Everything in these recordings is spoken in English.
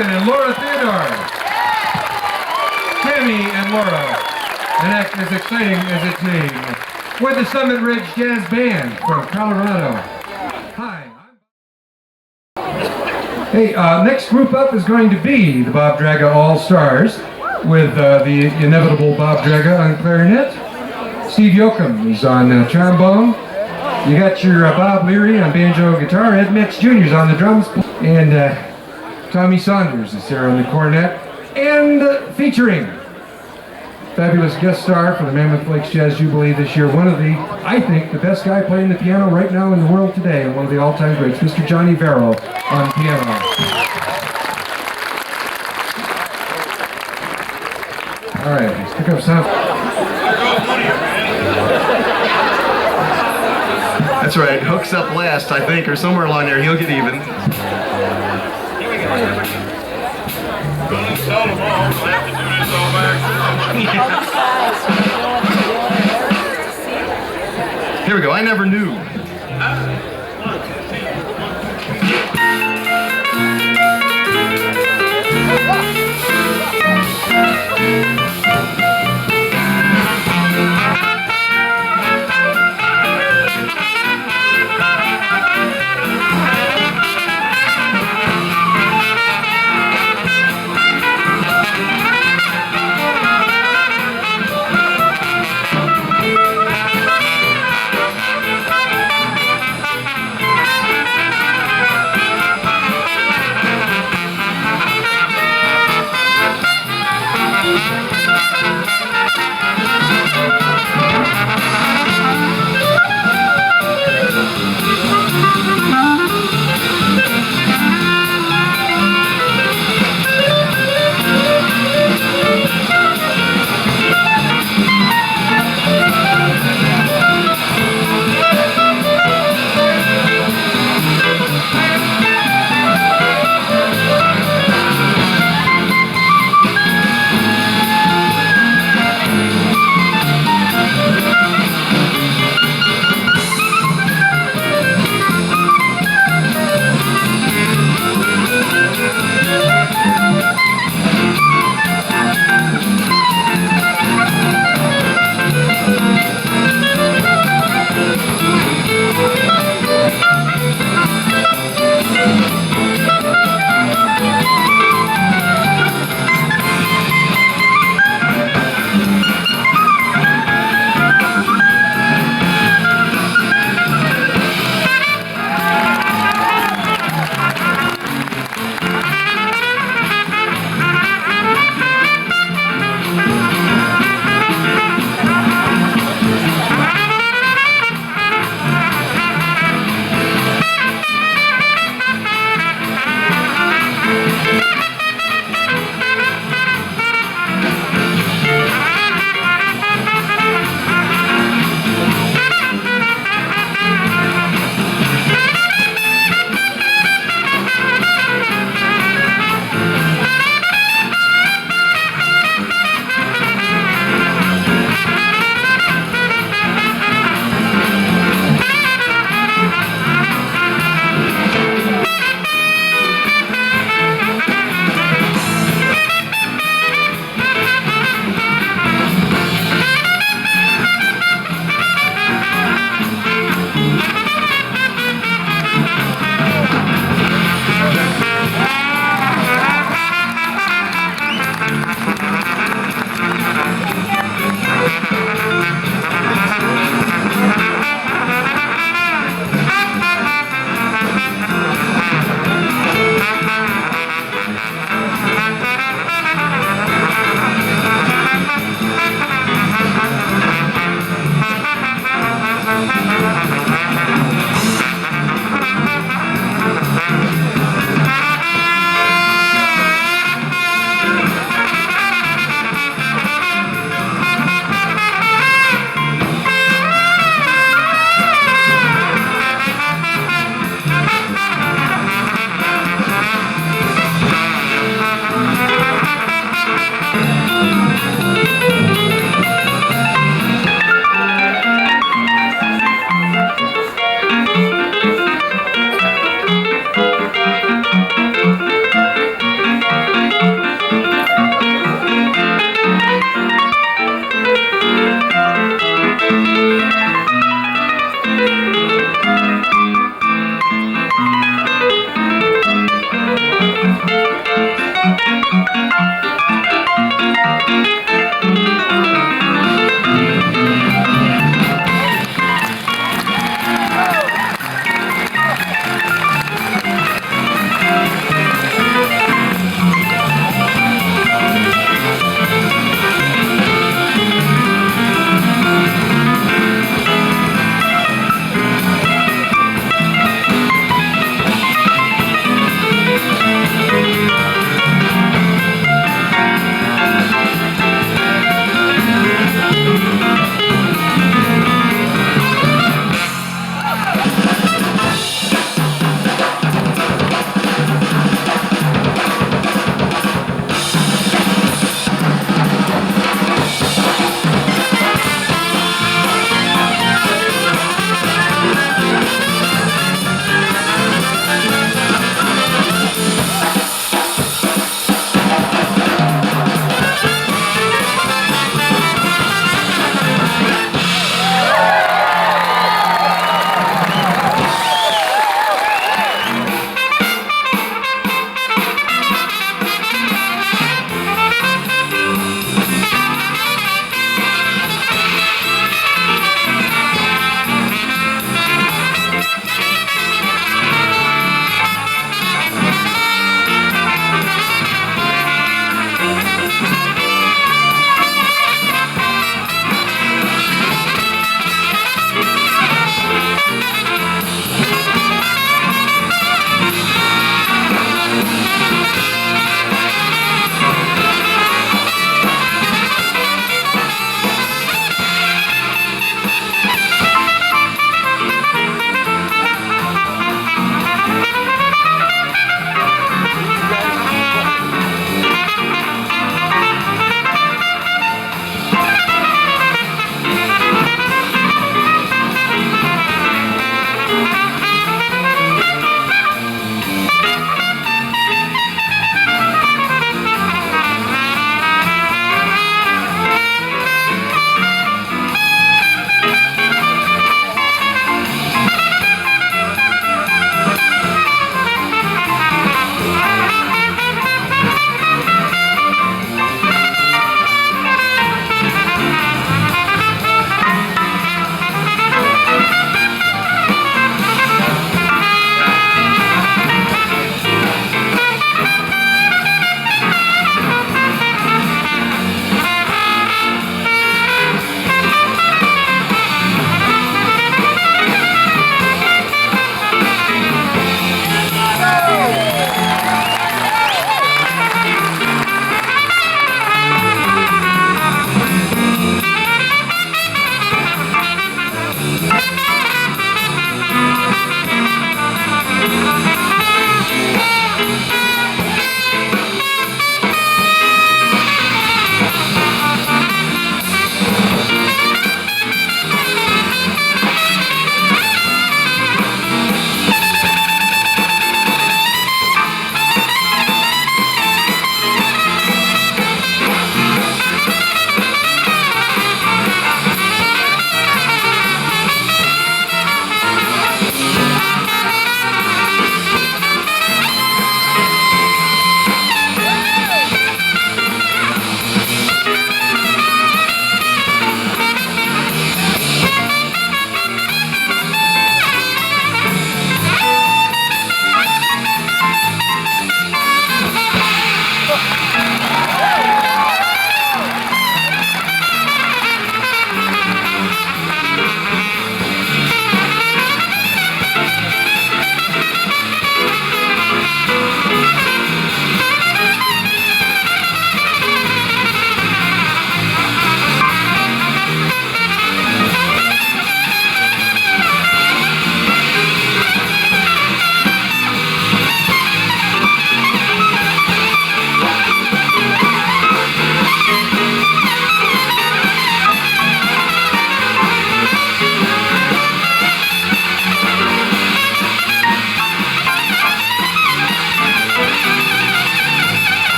And Laura Theodore. Tammy and Laura. An act as exciting as its name. With the Summit Ridge Jazz Band from Colorado. Hi. Hey, next group up is going to be the Bob Draga All-Stars with the inevitable Bob Draga on clarinet. Steve Yoakum is on trombone. You got your Bob Leary on banjo guitar. Ed Metz Jr. is on the drums. And Tommy Saunders is here on the cornet, and featuring fabulous guest star for the Mammoth Lakes Jazz Jubilee this year, one of the, I think, the best guy playing the piano right now in the world today, and one of the all-time greats, Mr. Johnny Varro on piano. All right, let's pick up sound. That's right, Hook's up last, I think, or somewhere along there, he'll get even. Here we go, I never knew.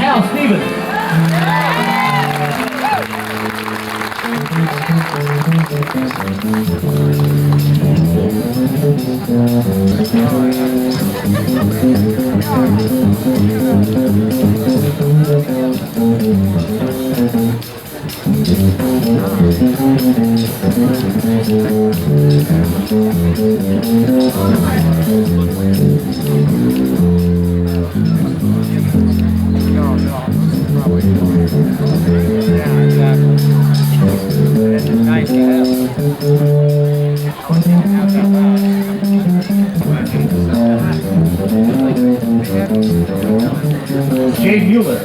Al Stevens. Jay Mueller.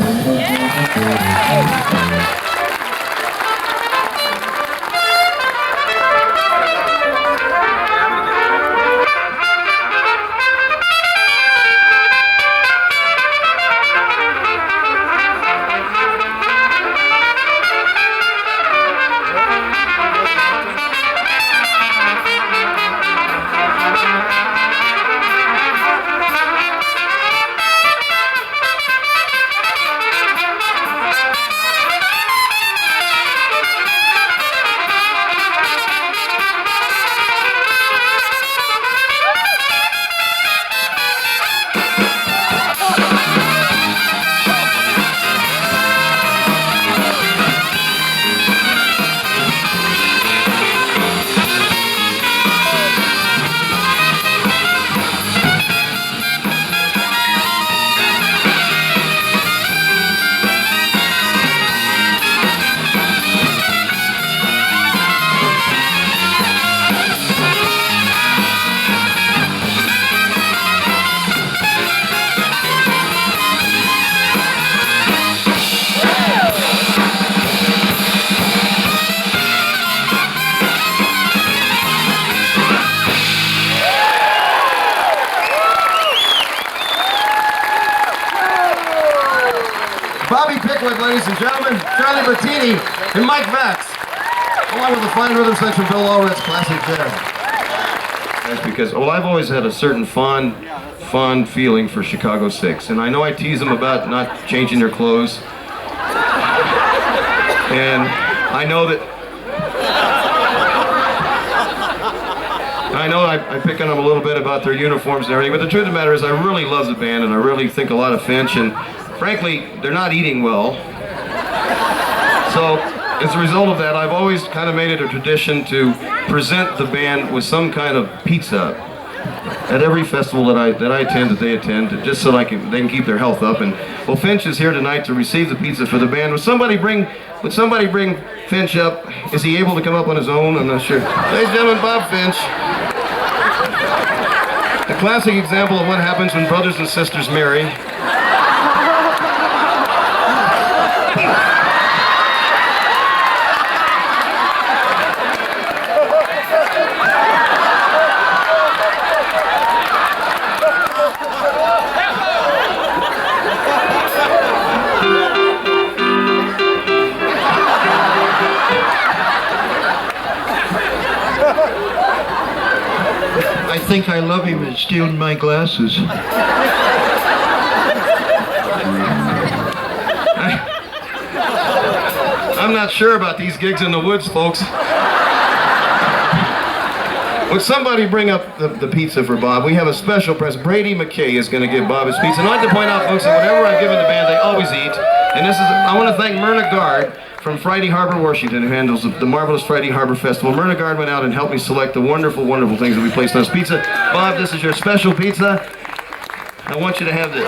Ladies and gentlemen, Charlie Bertini and Mike Vax, along with the fine rhythm section, Bill Allred's classic jazz. That's because, well, I've always had a certain fond feeling for Chicago 6, and I know I tease them about not changing their clothes, and I know I pick on them a little bit about their uniforms and everything, but the truth of the matter is I really love the band, and I really think a lot of Finch, and frankly, they're not eating well. So, as a result of that, I've always kind of made it a tradition to present the band with some kind of pizza at every festival that I attend, that they attend, just so they can keep their health up. And well, Finch is here tonight to receive the pizza for the band. Would somebody bring Finch up? Is he able to come up on his own? I'm not sure. Ladies and gentlemen, Bob Finch. A classic example of what happens when brothers and sisters marry. I think I love him and stealing my glasses. I'm not sure about these gigs in the woods, folks. Would somebody bring up the pizza for Bob? We have a special present. Brady McKay is going to give Bob his pizza. And I'd like to point out, folks, that whatever I've given the band, they always eat. And this is, I want to thank Myrna Gard from Friday Harbor, Washington, who handles the marvelous Friday Harbor Festival. Myrna Gard went out and helped me select the wonderful, wonderful things that we placed on this pizza. Bob, this is your special pizza. I want you to have this.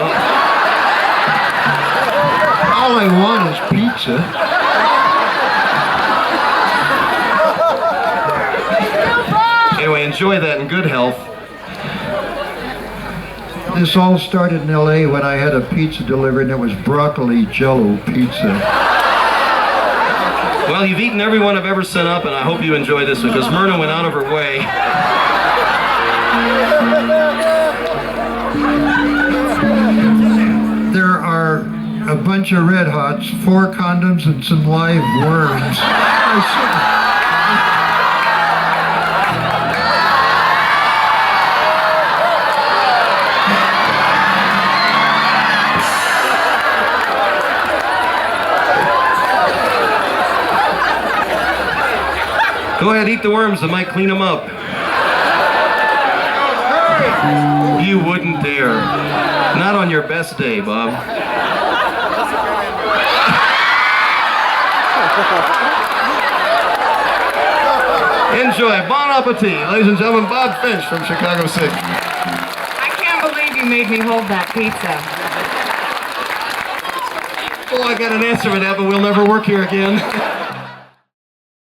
All I want is pizza. Anyway, enjoy that in good health. This all started in L.A. when I had a pizza delivered, and it was broccoli jello pizza. Well, you've eaten every one I've ever sent up, and I hope you enjoy this one, because Myrna went out of her way. There are a bunch of Red Hots, 4 condoms, and some live worms. Go ahead, eat the worms. I might clean them up. You wouldn't dare. Not on your best day, Bob. Enjoy. Bon appetit. Ladies and gentlemen, Bob Finch from Chicago 6. I can't believe you made me hold that pizza. Oh, I got an answer for that, but we'll never work here again.